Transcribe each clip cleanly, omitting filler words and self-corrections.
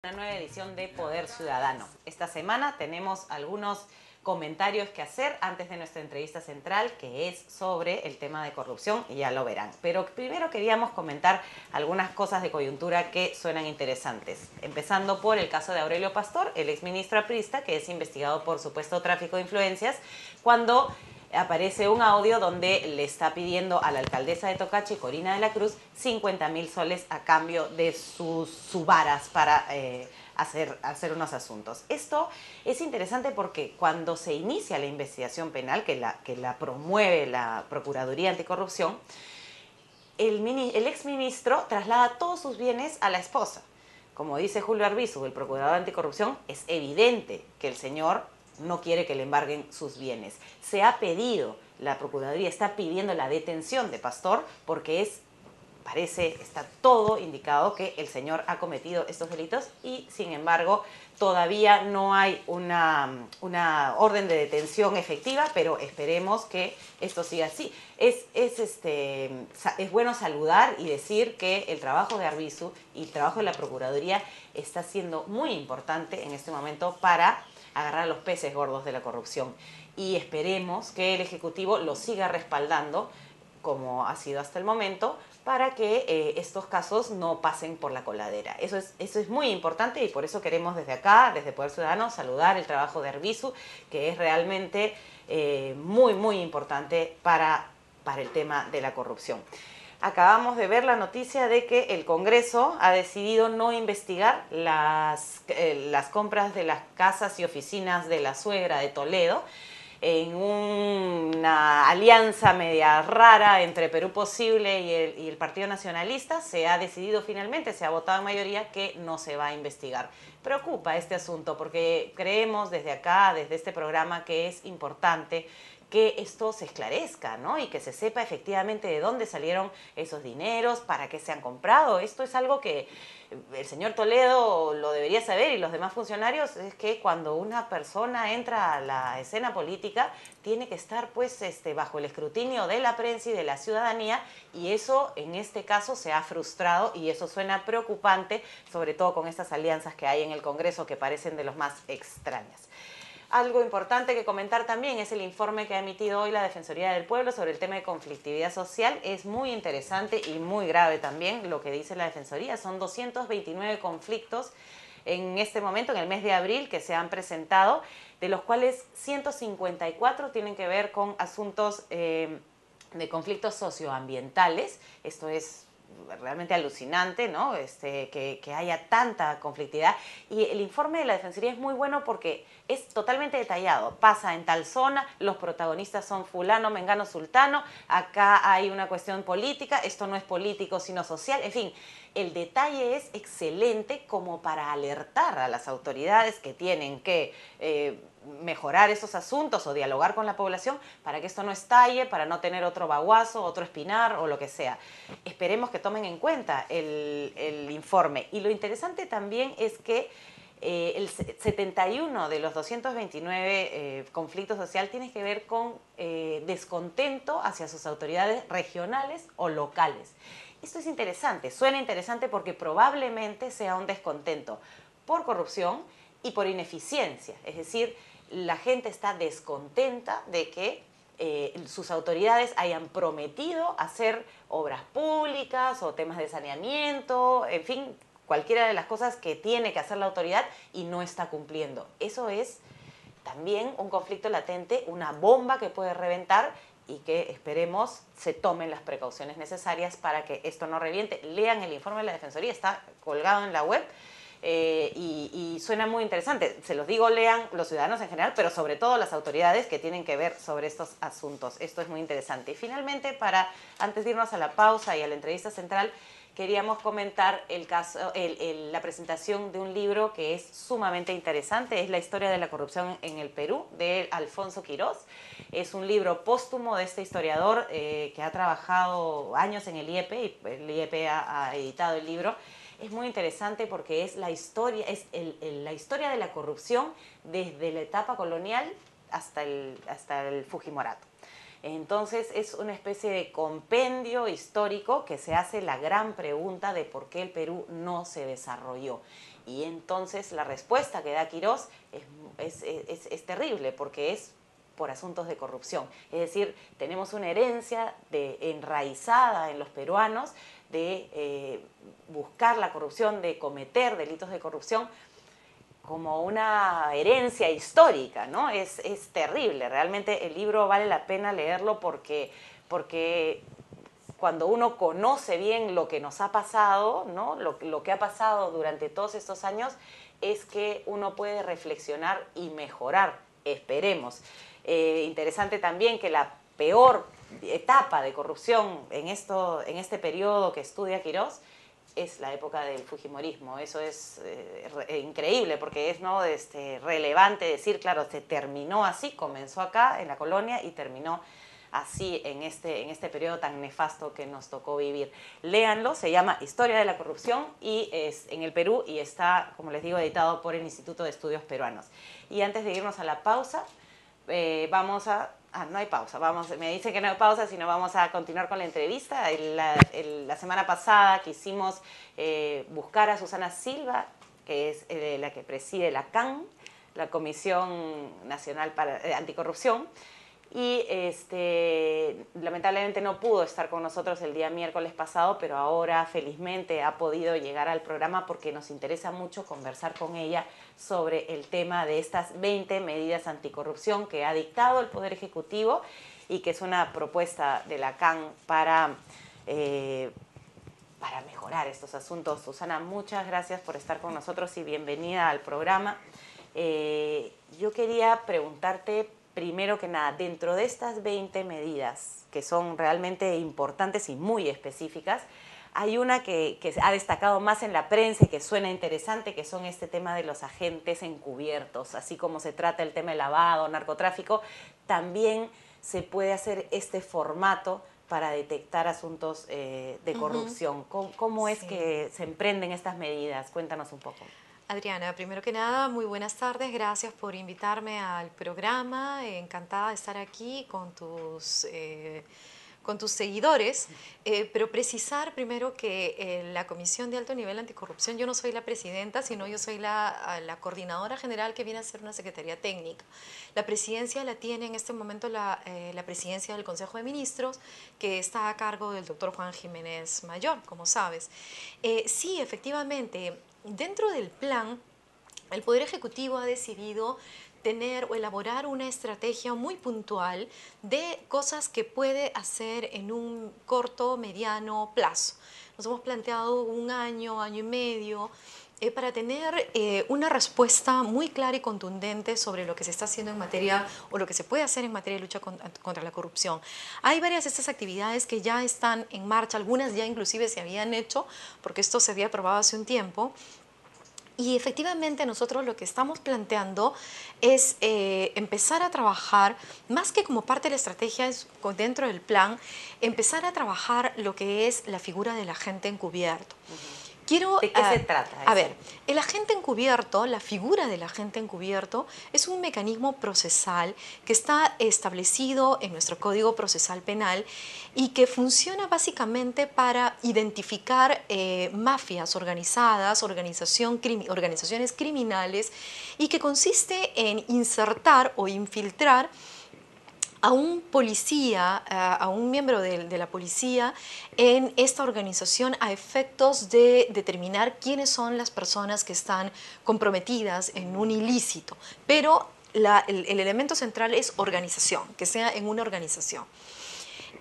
Una nueva edición de Poder Ciudadano. Esta semana tenemos algunos comentarios que hacer antes de nuestra entrevista central, que es sobre el tema de corrupción, y ya lo verán. Pero primero queríamos comentar algunas cosas de coyuntura que suenan interesantes. Empezando por el caso de Aurelio Pastor, el exministro aprista, que es investigado por supuesto tráfico de influencias, cuando aparece un audio donde le está pidiendo a la alcaldesa de Tocache, Corina de la Cruz, 50.000 soles a cambio de sus varas para hacer unos asuntos. Esto es interesante porque cuando se inicia la investigación penal, que la promueve la Procuraduría Anticorrupción, el exministro traslada todos sus bienes a la esposa. Como dice Julio Arbizu, el procurador anticorrupción, es evidente que el señor no quiere que le embarguen sus bienes. Se ha pedido, la Procuraduría está pidiendo la detención de Pastor porque está todo indicado que el señor ha cometido estos delitos y, sin embargo, todavía no hay una orden de detención efectiva, pero esperemos que esto siga así. Es bueno saludar y decir que el trabajo de Arbizu y el trabajo de la Procuraduría está siendo muy importante en este momento para agarrar a los peces gordos de la corrupción. Y esperemos que el Ejecutivo lo siga respaldando, como ha sido hasta el momento, para que estos casos no pasen por la coladera. Eso es muy importante y por eso queremos desde acá, desde Poder Ciudadano, saludar el trabajo de Arbizu, que es realmente muy importante para el tema de la corrupción. Acabamos de ver la noticia de que el Congreso ha decidido no investigar las compras de las casas y oficinas de la suegra de Toledo, en una alianza media rara entre Perú Posible y el Partido Nacionalista. Se ha decidido finalmente, se ha votado en mayoría que no se va a investigar. Preocupa este asunto porque creemos desde acá, desde este programa, que es importante que esto se esclarezca, ¿no? Y que se sepa efectivamente de dónde salieron esos dineros, para qué se han comprado. Esto es algo que el señor Toledo lo debería saber y los demás funcionarios, es que cuando una persona entra a la escena política tiene que estar pues bajo el escrutinio de la prensa y de la ciudadanía, y eso en este caso se ha frustrado y eso suena preocupante, sobre todo con estas alianzas que hay en el Congreso que parecen de los más extrañas. Algo importante que comentar también es el informe que ha emitido hoy la Defensoría del Pueblo sobre el tema de conflictividad social. Es muy interesante y muy grave también lo que dice la Defensoría. Son 229 conflictos en este momento, en el mes de abril, que se han presentado, de los cuales 154 tienen que ver con asuntos de conflictos socioambientales. Esto es realmente alucinante, ¿no? Que haya tanta conflictividad. Y el informe de la Defensoría es muy bueno porque es totalmente detallado. Pasa en tal zona, los protagonistas son fulano, mengano, sultano, acá hay una cuestión política, esto no es político sino social, en fin. El detalle es excelente como para alertar a las autoridades que tienen que mejorar esos asuntos o dialogar con la población para que esto no estalle, para no tener otro baguazo, otro espinar o lo que sea. Esperemos que tomen en cuenta el informe. Y lo interesante también es que el 71 de los 229 conflictos sociales tiene que ver con descontento hacia sus autoridades regionales o locales. Esto es interesante, suena interesante porque probablemente sea un descontento por corrupción y por ineficiencia. Es decir, la gente está descontenta de que sus autoridades hayan prometido hacer obras públicas o temas de saneamiento, en fin, cualquiera de las cosas que tiene que hacer la autoridad y no está cumpliendo. Eso es también un conflicto latente, una bomba que puede reventar y que esperemos se tomen las precauciones necesarias para que esto no reviente. Lean el informe de la Defensoría, está colgado en la web y suena muy interesante. Se los digo, lean los ciudadanos en general, pero sobre todo las autoridades que tienen que ver sobre estos asuntos. Esto es muy interesante. Y finalmente, antes de irnos a la pausa y a la entrevista central, queríamos comentar la presentación de un libro que es sumamente interesante. Es La historia de la corrupción en el Perú, de Alfonso Quirós. Es un libro póstumo de este historiador que ha trabajado años en el IEP, y el IEP ha editado el libro. Es muy interesante porque es la historia de la corrupción desde la etapa colonial hasta el Fujimorato. Entonces es una especie de compendio histórico que se hace la gran pregunta de por qué el Perú no se desarrolló. Y entonces la respuesta que da Quirós es terrible, porque es por asuntos de corrupción. Es decir, tenemos una herencia enraizada en los peruanos de buscar la corrupción, de cometer delitos de corrupción como una herencia histórica, ¿no? Es terrible, realmente el libro vale la pena leerlo porque cuando uno conoce bien lo que nos ha pasado, ¿no? Lo que ha pasado durante todos estos años, es que uno puede reflexionar y mejorar, esperemos. Interesante también que la peor etapa de corrupción en este periodo que estudia Quirós es la época del fujimorismo. Eso es increíble, porque es relevante decir, claro, se terminó así, comenzó acá en la colonia y terminó así en este periodo tan nefasto que nos tocó vivir. Léanlo, se llama Historia de la Corrupción y es en el Perú y está, como les digo, editado por el Instituto de Estudios Peruanos. Y antes de irnos a la pausa, vamos a... no hay pausa, me dicen que no hay pausa, sino vamos a continuar con la entrevista. La semana pasada quisimos buscar a Susana Silva, que es la que preside la CAN, la Comisión Nacional Anticorrupción, y lamentablemente no pudo estar con nosotros el día miércoles pasado, pero ahora felizmente ha podido llegar al programa porque nos interesa mucho conversar con ella sobre el tema de estas 20 medidas anticorrupción que ha dictado el Poder Ejecutivo y que es una propuesta de la CAN para mejorar estos asuntos. Susana, muchas gracias por estar con nosotros y bienvenida al programa. Yo quería preguntarte, primero que nada, dentro de estas 20 medidas, que son realmente importantes y muy específicas, hay una que ha destacado más en la prensa y que suena interesante, que son este tema de los agentes encubiertos. Así como se trata el tema de lavado, narcotráfico, también se puede hacer este formato para detectar asuntos de corrupción. ¿Cómo es que se emprenden estas medidas? Cuéntanos un poco. Adriana, primero que nada, muy buenas tardes, gracias por invitarme al programa, encantada de estar aquí con tus seguidores, pero precisar primero que la Comisión de Alto Nivel Anticorrupción, yo no soy la presidenta, sino yo soy la coordinadora general, que viene a ser una secretaría técnica. La presidencia la tiene en este momento la presidencia del Consejo de Ministros, que está a cargo del doctor Juan Jiménez Mayor, como sabes. Sí, efectivamente, dentro del plan, el Poder Ejecutivo ha decidido tener o elaborar una estrategia muy puntual de cosas que puede hacer en un corto, mediano plazo. Nos hemos planteado un año, año y medio, para tener una respuesta muy clara y contundente sobre lo que se está haciendo en materia o lo que se puede hacer en materia de lucha contra la corrupción. Hay varias de estas actividades que ya están en marcha, algunas ya inclusive se habían hecho, porque esto se había aprobado hace un tiempo. Y efectivamente nosotros lo que estamos planteando es empezar a trabajar, más que como parte de la estrategia, es dentro del plan, empezar a trabajar lo que es la figura del agente encubierto. ¿De qué se trata eso? A ver, el agente encubierto, la figura del agente encubierto, es un mecanismo procesal que está establecido en nuestro Código Procesal Penal y que funciona básicamente para identificar mafias organizadas, organizaciones criminales, y que consiste en insertar o infiltrar a un policía, a un miembro de la policía en esta organización a efectos de determinar quiénes son las personas que están comprometidas en un ilícito. Pero el elemento central es organización, que sea en una organización.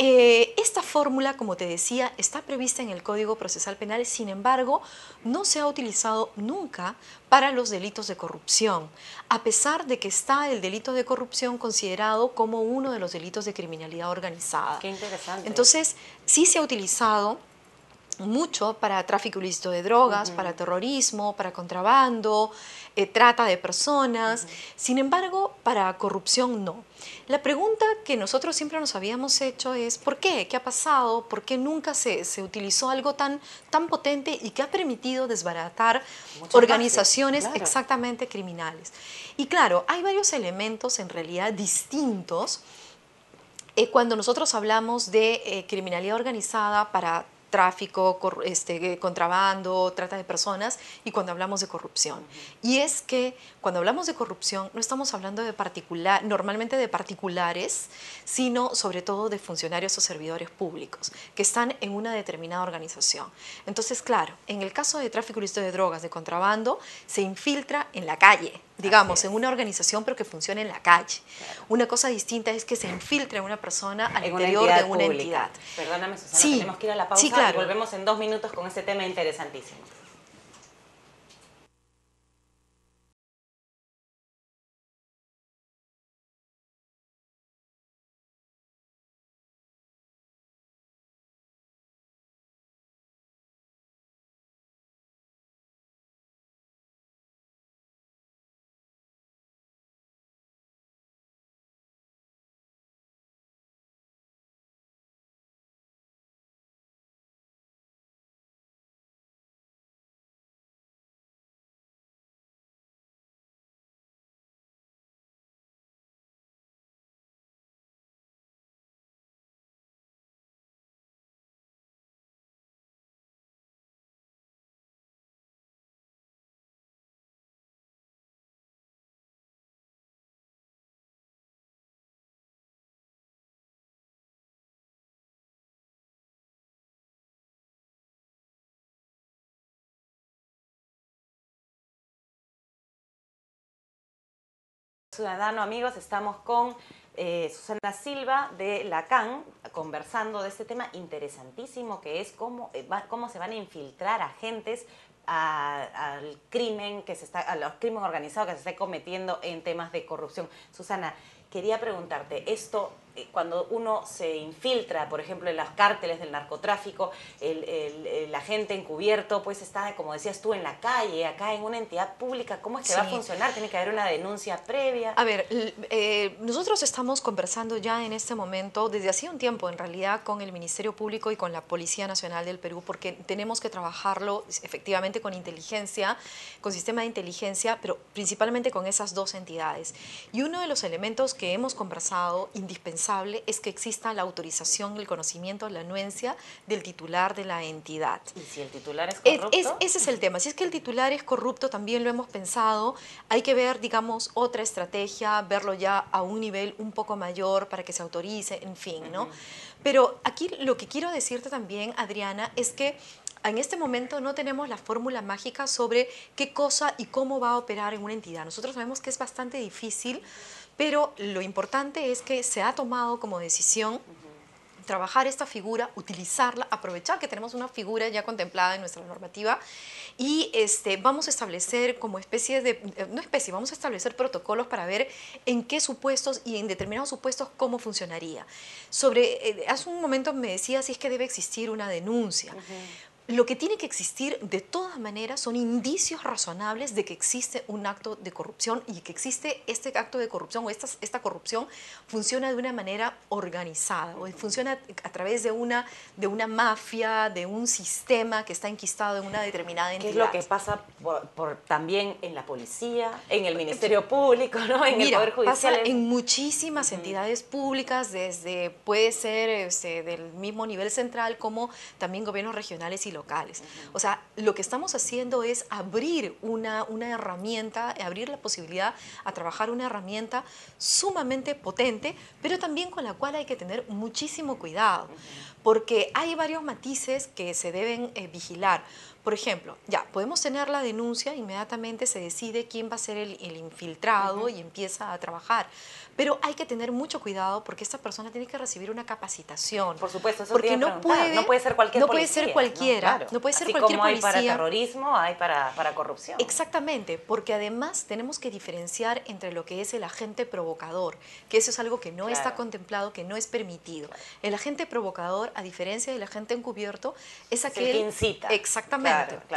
Esta fórmula, como te decía, está prevista en el Código Procesal Penal, sin embargo, no se ha utilizado nunca para los delitos de corrupción, a pesar de que está el delito de corrupción considerado como uno de los delitos de criminalidad organizada. Qué interesante. Entonces, sí se ha utilizado mucho para tráfico ilícito de drogas, para terrorismo, para contrabando, trata de personas. Sin embargo, para corrupción no. La pregunta que nosotros siempre nos habíamos hecho es ¿por qué? ¿Qué ha pasado? ¿Por qué nunca se utilizó algo tan potente y que ha permitido desbaratar organizaciones exactamente criminales? Y claro, hay varios elementos en realidad distintos Cuando nosotros hablamos de criminalidad organizada para tráfico, contrabando, trata de personas y cuando hablamos de corrupción. Y es que cuando hablamos de corrupción no estamos hablando de normalmente de particulares, sino sobre todo de funcionarios o servidores públicos que están en una determinada organización. Entonces, claro, en el caso de tráfico ilícito de drogas, de contrabando, se infiltra en la calle, digamos, en una organización pero que funciona en la calle. Claro. Una cosa distinta es que se infiltre una persona al interior de una entidad. Perdóname, Susana, sí, tenemos que ir a la pausa, sí, claro. y volvemos en 2 minutos con este tema interesantísimo. Ciudadano, amigos, estamos con Susana Silva de la CAN conversando de este tema interesantísimo que es cómo se van a infiltrar agentes al crimen a los crímenes organizados que se está cometiendo en temas de corrupción. Susana, quería preguntarte, esto cuando uno se infiltra, por ejemplo, en los cárteles del narcotráfico, el agente encubierto pues está, como decías tú, en la calle, acá en una entidad pública, ¿cómo es que va a funcionar? ¿Tiene que haber una denuncia previa? A ver, nosotros estamos conversando ya en este momento, desde hace un tiempo en realidad, con el Ministerio Público y con la Policía Nacional del Perú, porque tenemos que trabajarlo efectivamente con inteligencia, con sistema de inteligencia, pero principalmente con esas dos entidades. Y uno de los elementos que hemos conversado, indispensable, es que exista la autorización, el conocimiento, la anuencia del titular de la entidad. ¿Y si el titular es corrupto? Ese es el tema. Si es que el titular es corrupto, también lo hemos pensado, hay que ver, digamos, otra estrategia, verlo ya a un nivel un poco mayor para que se autorice, en fin, ¿no? Pero aquí lo que quiero decirte también, Adriana, es que en este momento no tenemos la fórmula mágica sobre qué cosa y cómo va a operar en una entidad. Nosotros sabemos que es bastante difícil, pero lo importante es que se ha tomado como decisión trabajar esta figura, utilizarla, aprovechar que tenemos una figura ya contemplada en nuestra normativa y vamos a establecer como especie de, vamos a establecer protocolos para ver en qué supuestos y en determinados supuestos cómo funcionaría. Hace un momento me decía si es que debe existir una denuncia. Lo que tiene que existir de todas maneras son indicios razonables de que existe un acto de corrupción y que existe este acto de corrupción o esta corrupción funciona de una manera organizada o funciona a través de una mafia, de un sistema que está enquistado en una determinada entidad. ¿Qué es lo que pasa también en la policía, en el Ministerio Público, ¿no? En el Poder Judicial? Pasa en muchísimas entidades públicas, puede ser del mismo nivel central como también gobiernos regionales y locales. O sea, lo que estamos haciendo es abrir una herramienta, abrir la posibilidad a trabajar una herramienta sumamente potente, pero también con la cual hay que tener muchísimo cuidado, porque hay varios matices que se deben vigilar. Por ejemplo, ya podemos tener la denuncia, inmediatamente se decide quién va a ser el infiltrado y empieza a trabajar. Pero hay que tener mucho cuidado porque esta persona tiene que recibir una capacitación. Por supuesto, eso porque no puede ser cualquier policía. No puede ser cualquiera. No, claro. No puede ser así cualquier como policía. Hay para terrorismo, hay para corrupción. Exactamente, porque además tenemos que diferenciar entre lo que es el agente provocador, que eso es algo que no está contemplado, que no es permitido. El agente provocador, a diferencia del agente encubierto, es aquel que incita. Exactamente.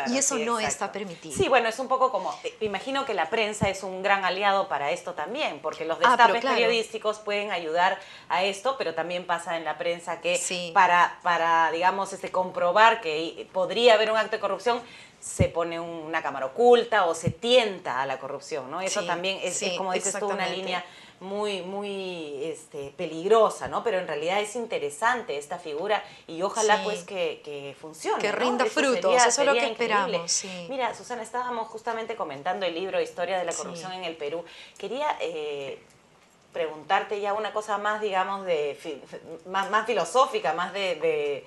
Y eso no está permitido. Sí, bueno, es un poco como, imagino que la prensa es un gran aliado para esto también, porque los destapes periodísticos pueden ayudar a esto, pero también pasa en la prensa que para digamos, comprobar que podría haber un acto de corrupción, se pone una cámara oculta o se tienta a la corrupción, ¿no? Eso también es como dices tú, una línea muy peligrosa, ¿no? Pero en realidad es interesante esta figura y ojalá Sí. pues que funcione, Que ¿no? rinda Eso frutos, sería, eso es lo sería que increíble. esperamos, sí. Mira, Susana, estábamos justamente comentando el libro Historia de la Sí. corrupción en el Perú. Quería preguntarte ya una cosa más, digamos, más filosófica, más de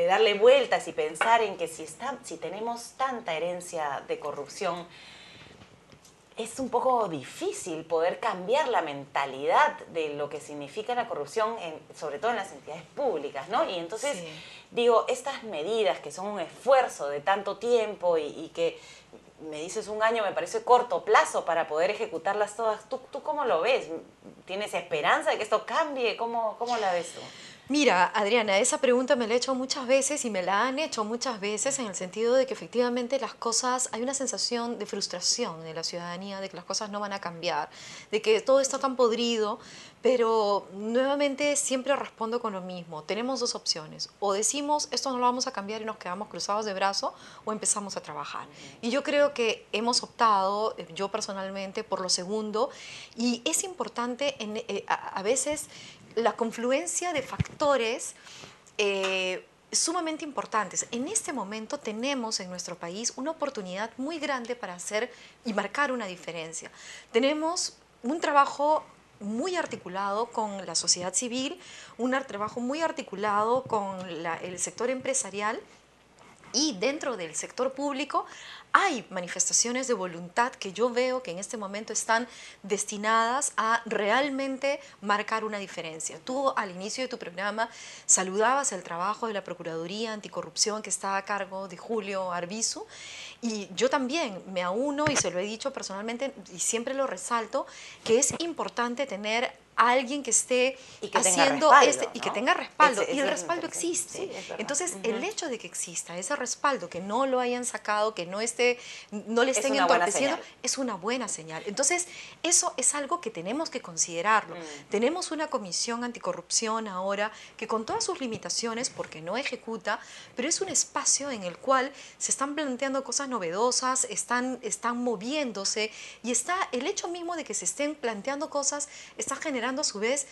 darle vueltas y pensar en que si tenemos tanta herencia de corrupción, es un poco difícil poder cambiar la mentalidad de lo que significa la corrupción, sobre todo en las entidades públicas, ¿no? Y entonces, Sí. digo, estas medidas que son un esfuerzo de tanto tiempo y que me dices un año, me parece corto plazo para poder ejecutarlas todas. ¿Tú cómo lo ves? ¿Tienes esperanza de que esto cambie? ¿Cómo la ves tú? Mira, Adriana, esa pregunta me la he hecho muchas veces y me la han hecho muchas veces en el sentido de que efectivamente las cosas, hay una sensación de frustración de la ciudadanía, de que las cosas no van a cambiar, de que todo está tan podrido, pero nuevamente siempre respondo con lo mismo. Tenemos dos opciones, o decimos esto no lo vamos a cambiar y nos quedamos cruzados de brazo, o empezamos a trabajar. Y yo creo que hemos optado, yo personalmente, por lo segundo, y es importante a veces la confluencia de factores sumamente importantes. En este momento tenemos en nuestro país una oportunidad muy grande para hacer y marcar una diferencia. Tenemos un trabajo muy articulado con la sociedad civil, un trabajo muy articulado con el sector empresarial, y dentro del sector público hay manifestaciones de voluntad que yo veo que en este momento están destinadas a realmente marcar una diferencia. Tú al inicio de tu programa saludabas el trabajo de la Procuraduría Anticorrupción que está a cargo de Julio Arbizu, y yo también me auno y se lo he dicho personalmente y siempre lo resalto, que es importante tener a alguien que esté y que haciendo tenga respaldo, y ¿no? que tenga respaldo, y el Es respaldo interesante. existe. Sí, es verdad. Entonces, el hecho de que exista ese respaldo, que no lo hayan sacado, que no le Es estén una buena entorpeciendo, señal. es una buena señal. Entonces, eso es algo que tenemos que considerarlo. Tenemos una comisión anticorrupción ahora que, con todas sus limitaciones, porque no ejecuta, pero es un espacio en el cual se están planteando cosas novedosas, están moviéndose, y está el hecho mismo de que se estén planteando cosas, está generando a su vez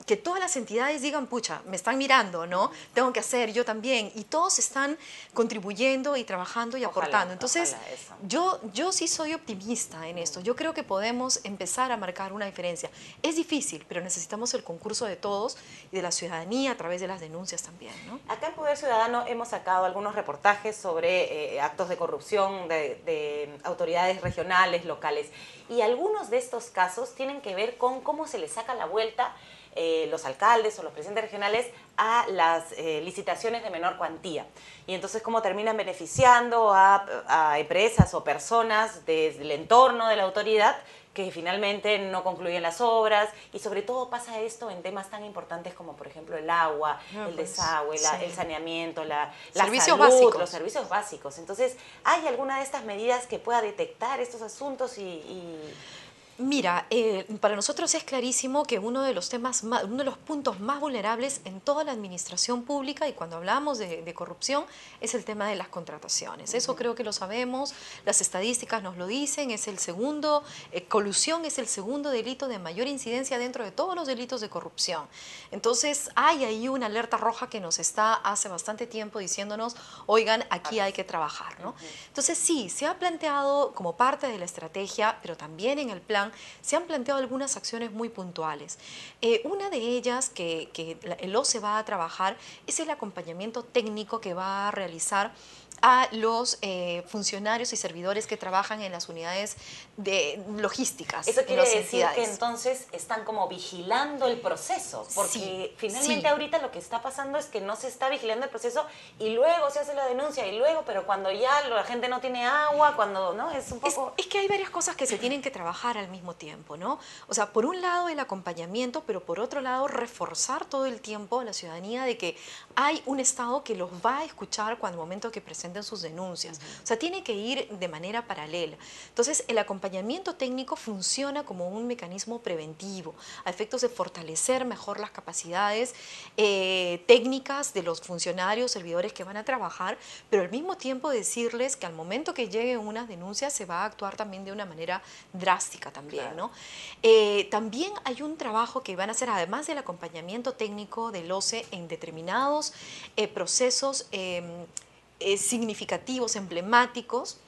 que todas las entidades digan, pucha, me están mirando, ¿no? Tengo que hacer, yo también. Y todos están contribuyendo y trabajando y aportando. Entonces, ojalá eso. yo sí soy optimista en esto. Yo creo que podemos empezar a marcar una diferencia. Es difícil, pero necesitamos el concurso de todos y de la ciudadanía a través de las denuncias también, ¿no? Acá en Poder Ciudadano hemos sacado algunos reportajes sobre actos de corrupción de autoridades regionales, locales. Y algunos de estos casos tienen que ver con cómo se les saca la vuelta los alcaldes o los presidentes regionales a las licitaciones de menor cuantía. Y entonces cómo terminan beneficiando a empresas o personas del entorno de la autoridad que finalmente no concluyen las obras, y sobre todo pasa esto en temas tan importantes como por ejemplo el agua, el desagüe, sí. el saneamiento, la Servicios salud, básicos. los servicios básicos. Entonces, ¿hay alguna de estas medidas que pueda detectar estos asuntos Mira, para nosotros es clarísimo que uno de los puntos más vulnerables en toda la administración pública, y cuando hablamos de corrupción, es el tema de las contrataciones. Eso creo que lo sabemos, las estadísticas nos lo dicen, es el segundo, colusión es el segundo delito de mayor incidencia dentro de todos los delitos de corrupción. Entonces, hay ahí una alerta roja que nos está hace bastante tiempo diciéndonos, oigan, aquí hay que trabajar, ¿no? Entonces, sí, se ha planteado como parte de la estrategia, pero también en el plan, se han planteado algunas acciones muy puntuales. Una de ellas que el OCE va a trabajar es el acompañamiento técnico que va a realizar a los funcionarios y servidores que trabajan en las unidades de logísticas. Eso quiere decir entidades. que entonces están como vigilando el proceso, porque Sí, finalmente sí. ahorita lo que está pasando es que no se está vigilando el proceso y luego se hace la denuncia y luego, pero cuando ya la gente no tiene agua, cuando, ¿no? Es un poco... Es que hay varias cosas que se tienen que trabajar al mismo tiempo, ¿no? O sea, por un lado el acompañamiento, pero por otro lado reforzar todo el tiempo a la ciudadanía de que hay un Estado que los va a escuchar cuando el momento que presenten sus denuncias. O sea, tiene que ir de manera paralela. Entonces, el acompañamiento técnico funciona como un mecanismo preventivo, a efectos de fortalecer mejor las capacidades técnicas de los funcionarios, servidores que van a trabajar, pero al mismo tiempo decirles que al momento que lleguen unas denuncias se va a actuar también de una manera drástica también, Claro. ¿no? También hay un trabajo que van a hacer, además del acompañamiento técnico del OCE en determinados procesos significativos, emblemáticos,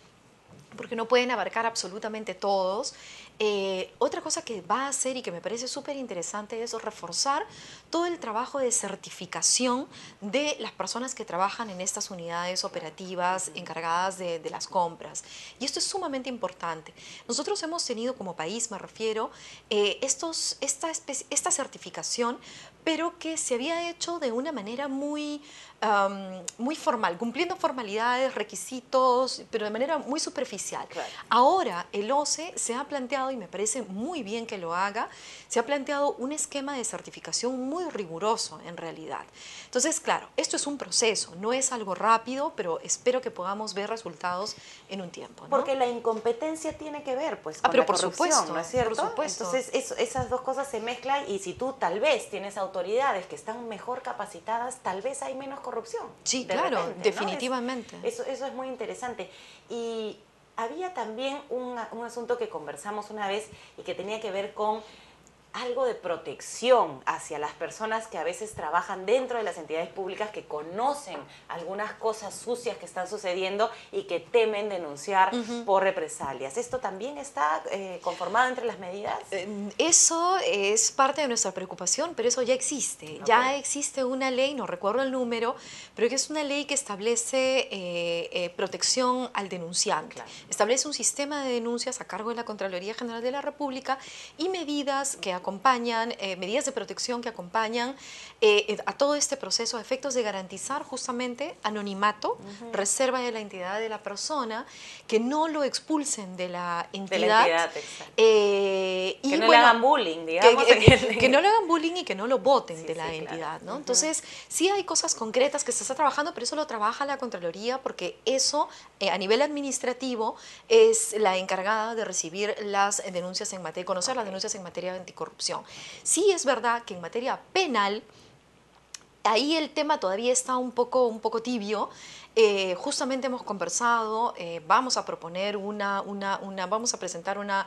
porque no pueden abarcar absolutamente todos. Otra cosa que va a hacer y que me parece súper interesante es reforzar todo el trabajo de certificación de las personas que trabajan en estas unidades operativas encargadas de las compras. Y esto es sumamente importante. Nosotros hemos tenido como país, me refiero, esta certificación, pero que se había hecho de una manera muy formal, cumpliendo formalidades, requisitos, pero de manera muy superficial. Claro. Ahora el OCE se ha planteado, y me parece muy bien que lo haga, se ha planteado un esquema de certificación muy riguroso en realidad. Entonces, claro, esto es un proceso, no es algo rápido, pero espero que podamos ver resultados en un tiempo, ¿no? Porque la incompetencia tiene que ver pues con pero la por corrupción, supuesto, ¿no es cierto? por supuesto. Entonces esas dos cosas se mezclan y si tú tal vez tienes autoridades que están mejor capacitadas, tal vez hay menos corrupción. Sí, de claro, repente, ¿no? definitivamente. Eso es muy interesante. Y había también un asunto que conversamos una vez y que tenía que ver con algo de protección hacia las personas que a veces trabajan dentro de las entidades públicas, que conocen algunas cosas sucias que están sucediendo y que temen denunciar por represalias. ¿Esto también está conformado entre las medidas? Eso es parte de nuestra preocupación, pero eso ya existe. Okay. Ya existe una ley, no recuerdo el número, pero que es una ley que establece protección al denunciante. Claro. Establece un sistema de denuncias a cargo de la Contraloría General de la República y medidas que acompañan, medidas de protección que acompañan a todo este proceso a efectos de garantizar justamente anonimato, reserva de la identidad de la persona, que no lo expulsen de la entidad. Y que no le hagan bullying, digamos. Que no le hagan bullying y que no lo voten de la entidad, ¿no? Entonces, sí hay cosas concretas que se está trabajando, pero eso lo trabaja la Contraloría porque eso, a nivel administrativo, es la encargada de recibir las denuncias en materia, conocer las denuncias en materia de anticorrupción. Sí es verdad que en materia penal, ahí el tema todavía está un poco tibio. Justamente hemos conversado, vamos a proponer vamos a presentar una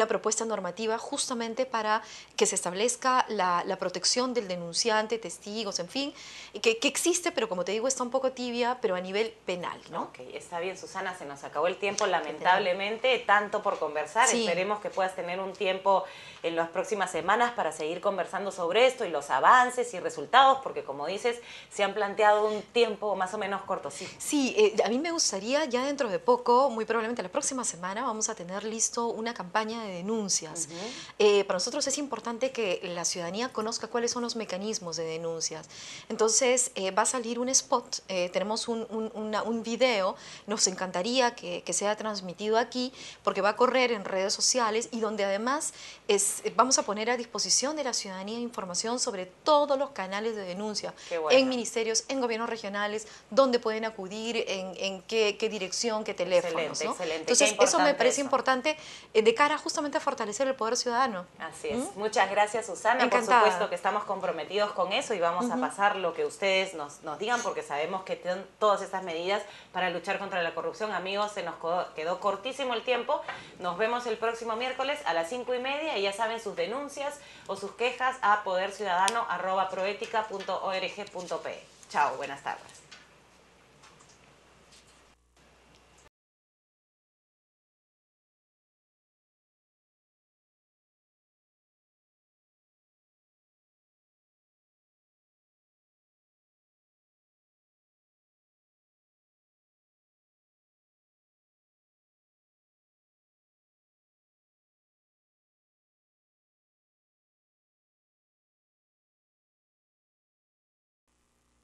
propuesta normativa justamente para que se establezca la protección del denunciante, testigos, en fin, que existe, pero como te digo, está un poco tibia, pero a nivel penal, ¿no? Ok, está bien, Susana, se nos acabó el tiempo, lamentablemente, tanto por conversar. Sí. Esperemos que puedas tener un tiempo en las próximas semanas para seguir conversando sobre esto y los avances y resultados, porque como dices, se han planteado un tiempo más o menos corto. Sí, a mí me gustaría ya dentro de poco, muy probablemente la próxima semana, vamos a tener listo una campaña de denuncias. Para nosotros es importante que la ciudadanía conozca cuáles son los mecanismos de denuncias. Entonces va a salir un spot, tenemos un video, nos encantaría que sea transmitido aquí porque va a correr en redes sociales y donde además vamos a poner a disposición de la ciudadanía información sobre todos los canales de denuncia en ministerios, en gobiernos regionales, donde pueden acudir, en qué dirección, qué teléfonos. Excelente, ¿no? excelente. Entonces, eso me parece importante de cara justamente a fortalecer el poder ciudadano. Así es. Muchas gracias, Susana. Encantada. Por supuesto que estamos comprometidos con eso y vamos a pasar lo que ustedes nos digan, porque sabemos que tienen todas estas medidas para luchar contra la corrupción. Amigos, se nos quedó cortísimo el tiempo. Nos vemos el próximo miércoles a las 5:30 y ya saben, sus denuncias o sus quejas a poderciudadano@proetica.org.pe. Chao, buenas tardes.